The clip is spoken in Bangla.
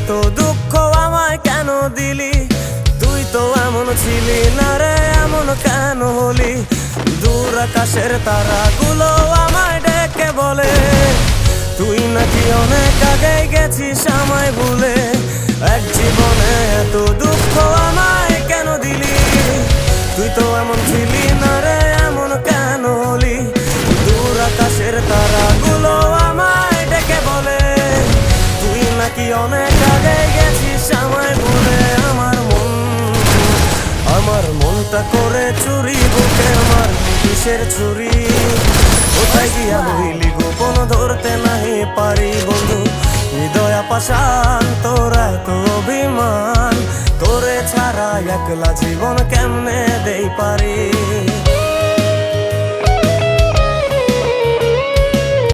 এত দুঃখ আমায় কেন দিলি? তুই তো এমন ছিলি না রে, এমন কেন হলি? দূর আকাশের তারাগুলো আমায় ডেকে বলে তুই নাকি অনেক আগে গেছিস আমায় ভুলে। এক জীবনে এত দুঃখ আমায় কেন দিলি? তুই তো এমন ছিলি না রে, এমন কেন হলি? দূর আকাশের তারাগুলো আমায় ডেকে বলে তুই নাকি অনেক আগে গেছিস আমায় ভুলে। আমার মনটা করে চুরি, বুকে আমার কিসের ছুরি? কোথায় গিয়া হইলি গোপন ধরতে নাহি পারি বন্ধু। হৃদয় পাষাণ তোর এত অভিমান, তোরে ছাড়া একলা জীবন কেমনে দেই পারি?